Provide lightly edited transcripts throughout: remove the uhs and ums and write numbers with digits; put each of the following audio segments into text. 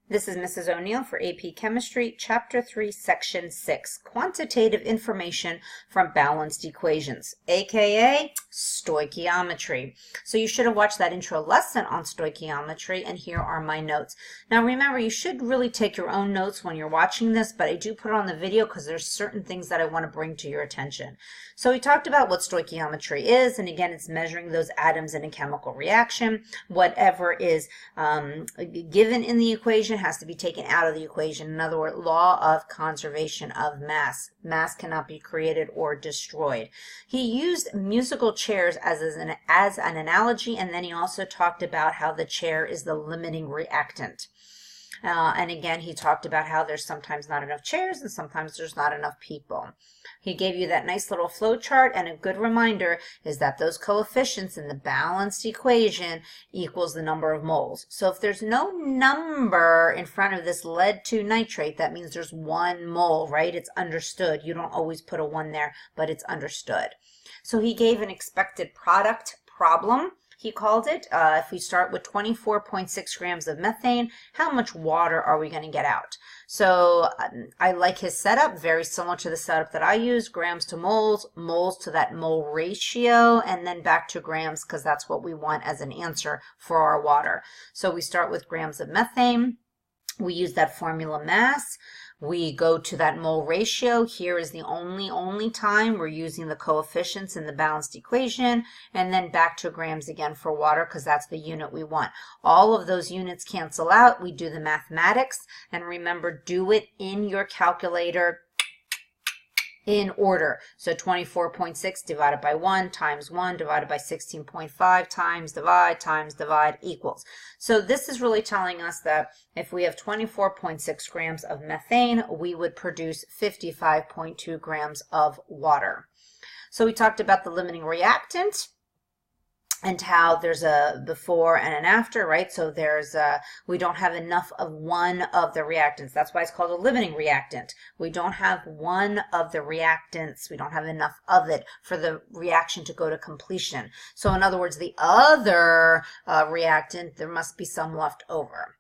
This is Mrs. O'Neill for AP Chemistry, Chapter 3, Section 6, Quantitative Information from Balanced Equations, aka Stoichiometry. So you should have watched that intro lesson on stoichiometry, and here are my notes. Now remember, you should really take your own notes when you're watching this, but I do put it on the video because there's certain things that I want to bring to your attention. So we talked about what stoichiometry is, and again, it's measuring those atoms in a chemical reaction. Whatever is given in the equation has to be taken out of the equation. In other words, law of conservation of mass. Mass cannot be created or destroyed. He used musical chairs as an analogy, and then he also talked about how the chair is the limiting reactant. And again, he talked about how there's sometimes not enough chairs and sometimes there's not enough people. He gave you that nice little flow chart, and a good reminder is that those coefficients in the balanced equation equals the number of moles. So if there's no number in front of this lead-2 nitrate, that means there's 1 mole, right? It's understood. You don't always put a 1 there, but it's understood. So he gave an expected product problem. He called it, if we start with 24.6 grams of methane, how much water are we going to get out? So I like his setup, very similar to the setup that I use, grams to moles, moles to that mole ratio, and then back to grams because that's what we want as an answer for our water. So we start with grams of methane. We use that formula mass. We go to that mole ratio. Here is the only time we're using the coefficients in the balanced equation, and then back to grams again for water because that's the unit we want. All of those units cancel out. We do the mathematics, and remember, do it in your calculator in order. So 24.6 divided by 1 times 1 divided by 16.5 times divide equals. So this is really telling us that if we have 24.6 grams of methane, we would produce 55.2 grams of water. So we talked about the limiting reactant and how there's a before and an after, right? So we don't have enough of one of the reactants. That's why it's called a limiting reactant. We don't have one of the reactants. We don't have enough of it for the reaction to go to completion. So in other words, the other reactant, there must be some left over.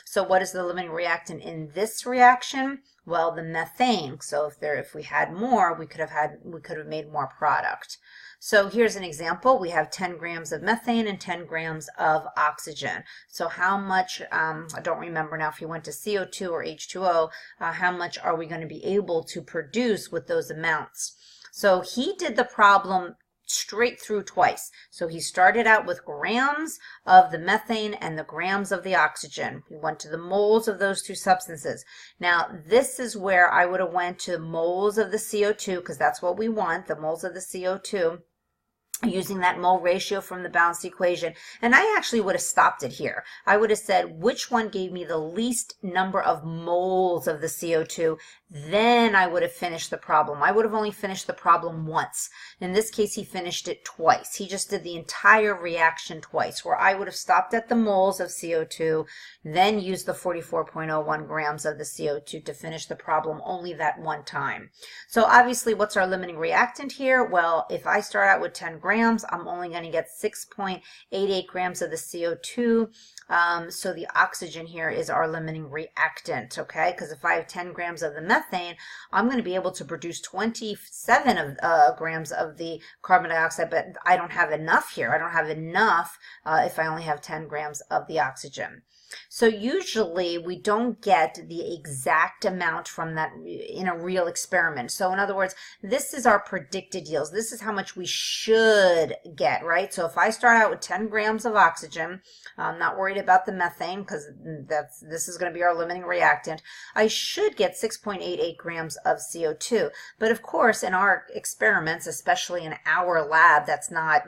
So what is the limiting reactant in this reaction? Well, the methane. So if we had more, we could have made more product. So here's an example. We have 10 grams of methane and 10 grams of oxygen. So how much, I don't remember now if you went to CO2 or H2O, how much are we going to be able to produce with those amounts? So he did the problem straight through twice. So he started out with grams of the methane and the grams of the oxygen. He went to the moles of those two substances. Now this is where I would have went to moles of the CO2 because that's what we want, the moles of the CO2, using that mole ratio from the balanced equation. And I actually would have stopped it here. I would have said which one gave me the least number of moles of the CO2. Then I would have finished the problem. I would have only finished the problem once. In this case, he finished it twice. He just did the entire reaction twice, where I would have stopped at the moles of CO2, then used the 44.01 grams of the CO2 to finish the problem only that one time. So obviously, what's our limiting reactant here? Well, if I start out with 10 grams, I'm only going to get 6.88 grams of the CO2. So the oxygen here is our limiting reactant, okay? Because if I have 10 grams of the methane, I'm going to be able to produce 27 grams of the carbon dioxide, but I don't have enough here. I don't have enough if I only have 10 grams of the oxygen. So usually we don't get the exact amount from that in a real experiment. So in other words, this is our predicted yields. This is how much we should get, right? So if I start out with 10 grams of oxygen, I'm not worried about the methane because this is going to be our limiting reactant. I should get 6.88 grams of CO2. But of course, in our experiments, especially in our lab that's not,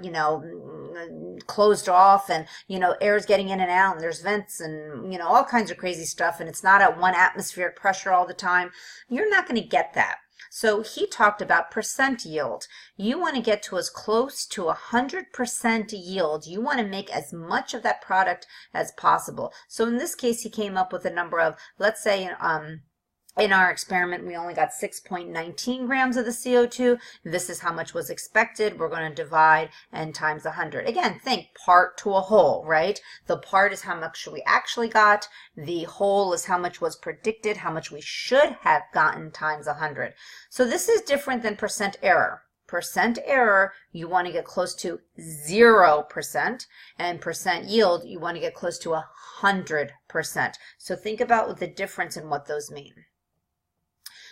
closed off and, air is getting in and out and there's vents and, all kinds of crazy stuff, and it's not at 1 atmospheric pressure all the time, you're not going to get that. So he talked about percent yield. You want to get to as close to 100% yield. You want to make as much of that product as possible. So in this case, he came up with a number of, let's say, In our experiment, we only got 6.19 grams of the CO2. This is how much was expected. We're going to divide and times 100. Again, think part to a whole, right? The part is how much we actually got. The whole is how much was predicted, how much we should have gotten times 100. So this is different than percent error. Percent error, you want to get close to 0%, and percent yield, you want to get close to 100%. So think about the difference in what those mean.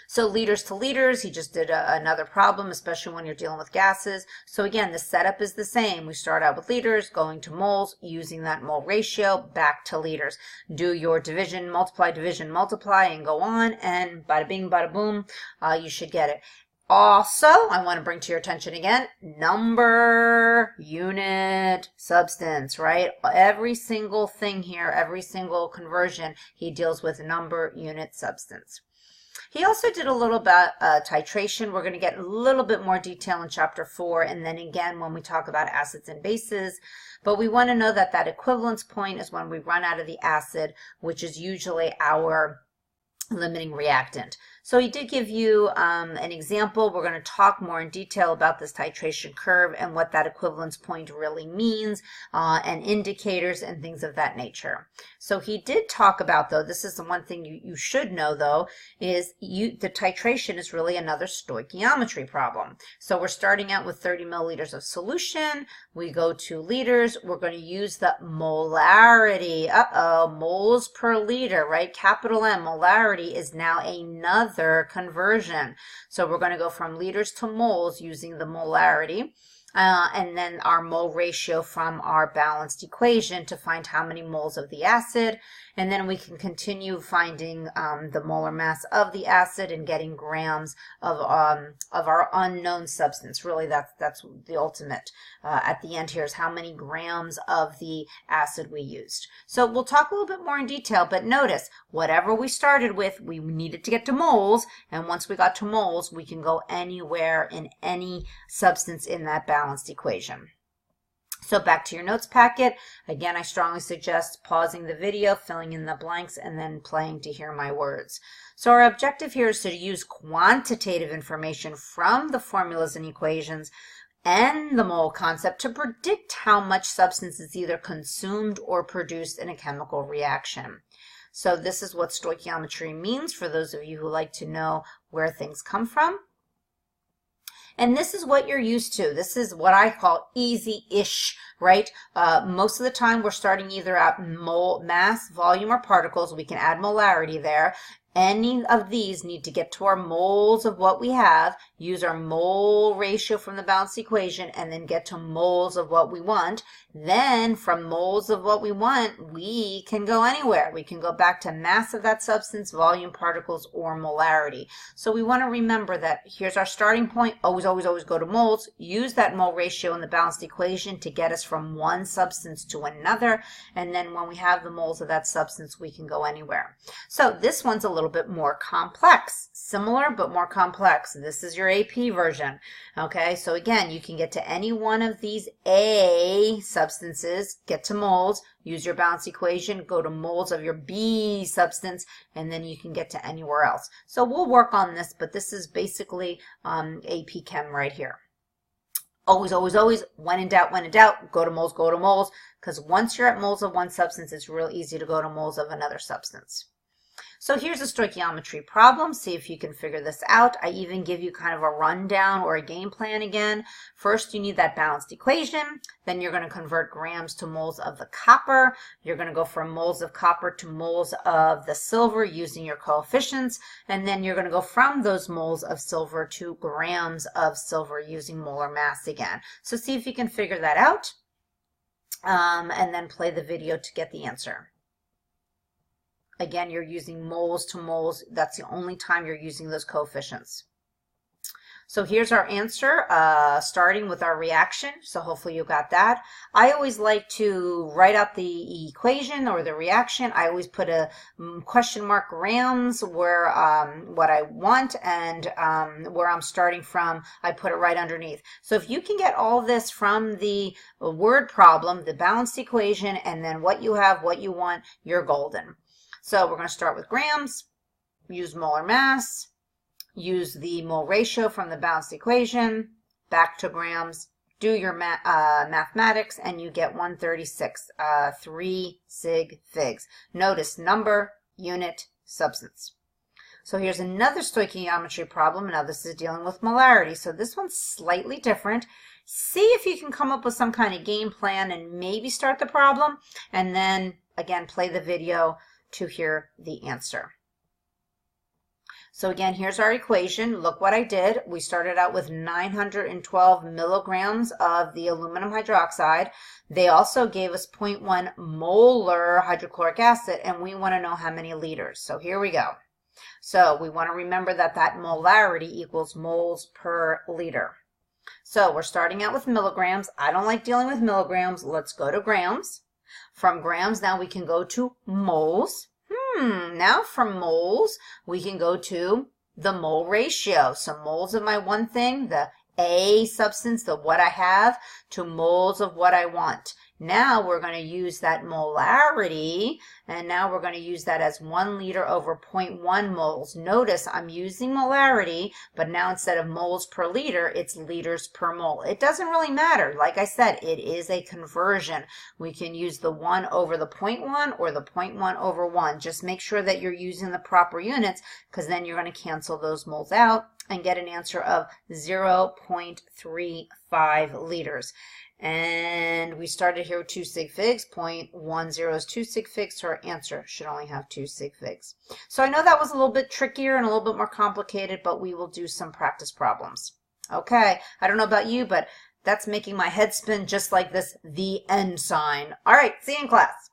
So liters to liters, he just did another problem, especially when you're dealing with gases. So again, the setup is the same. We start out with liters, going to moles, using that mole ratio, back to liters. Do your division, multiply, and go on, and bada bing, bada boom, you should get it. Also, I want to bring to your attention again, number, unit, substance, right? Every single thing here, every single conversion, he deals with number, unit, substance. He also did a little bit titration. We're going to get a little bit more detail in chapter 4, and then again when we talk about acids and bases. But we want to know that that equivalence point is when we run out of the acid, which is usually our limiting reactant. So he did give you an example. We're going to talk more in detail about this titration curve and what that equivalence point really means, and indicators and things of that nature. So he did talk about, though, this is the one thing you should know, though, is the titration is really another stoichiometry problem. So we're starting out with 30 milliliters of solution. We go to liters. We're going to use the molarity. Moles per liter, right? Capital M, molarity is now another conversion. So we're going to go from liters to moles using the molarity, and then our mole ratio from our balanced equation to find how many moles of the acid, and then we can continue finding the molar mass of the acid and getting grams of our unknown substance. Really, that's the ultimate at the end here is how many grams of the acid we used. So we'll talk a little bit more in detail, but notice whatever we started with, we needed to get to moles, and once we got to moles, we can go anywhere in any substance in that balanced equation. So back to your notes packet. Again, I strongly suggest pausing the video, filling in the blanks, and then playing to hear my words. So our objective here is to use quantitative information from the formulas and equations and the mole concept to predict how much substance is either consumed or produced in a chemical reaction. So this is what stoichiometry means for those of you who like to know where things come from. And this is what you're used to. This is what I call easy-ish, right? Most of the time we're starting either at mole, mass, volume, or particles. We can add molarity there. Any of these need to get to our moles of what we have, use our mole ratio from the balanced equation, and then get to moles of what we want. Then from moles of what we want, we can go anywhere. We can go back to mass of that substance, volume, particles, or molarity. So we want to remember that here's our starting point. Always, always, always go to moles. Use that mole ratio in the balanced equation to get us from one substance to another. And then when we have the moles of that substance, we can go anywhere. So this one's a little bit more complex. Similar, but more complex. This is your AP version. Okay, so again, you can get to any one of these A substances, get to moles, use your balanced equation, go to moles of your B substance, and then you can get to anywhere else. So we'll work on this, but this is basically AP Chem right here. Always, always, always, when in doubt, go to moles, because once you're at moles of one substance, it's real easy to go to moles of another substance. So here's a stoichiometry problem. See if you can figure this out. I even give you kind of a rundown or a game plan again. First, you need that balanced equation. Then you're going to convert grams to moles of the copper. You're going to go from moles of copper to moles of the silver using your coefficients. And then you're going to go from those moles of silver to grams of silver using molar mass again. So see if you can figure that out. And then play the video to get the answer. Again, you're using moles to moles. That's the only time you're using those coefficients. So here's our answer, starting with our reaction. So hopefully you got that. I always like to write out the equation or the reaction. I always put a question mark grams where what I want, and where I'm starting from, I put it right underneath. So if you can get all this from the word problem, the balanced equation, and then what you have, what you want, you're golden. So we're going to start with grams. use molar mass, use the mole ratio from the balanced equation, back to grams, do your mathematics, and you get 136, 3 sig figs. Notice number, unit, substance. So here's another stoichiometry problem. Now this is dealing with molarity. So this one's slightly different. See if you can come up with some kind of game plan and maybe start the problem, and then again play the video to hear the answer. So again, here's our equation. Look what I did. We started out with 912 milligrams of the aluminum hydroxide. They also gave us 0.1 molar hydrochloric acid, and we want to know how many liters. So here we go. So we want to remember that that molarity equals moles per liter. So we're starting out with milligrams. I don't like dealing with milligrams. Let's go to grams. From grams, now we can go to moles. Now from moles, we can go to the mole ratio. So moles of my one thing, the A substance, the what I have, to moles of what I want. Now we're going to use that molarity, and now we're going to use that as 1 liter over 0.1 moles. Notice I'm using molarity, but now instead of moles per liter, it's liters per mole. It doesn't really matter. Like I said, it is a conversion. We can use the 1 over the 0.1 or the 0.1 over 1. Just make sure that you're using the proper units, because then you're going to cancel those moles out and get an answer of 0.35 liters. And we started here with 2 sig figs. 0.10 is 2 sig figs, so our answer should only have 2 sig figs. So I know that was a little bit trickier and a little bit more complicated, but we will do some practice problems. Okay, I don't know about you, but that's making my head spin just like this, the end sign. All right, see you in class.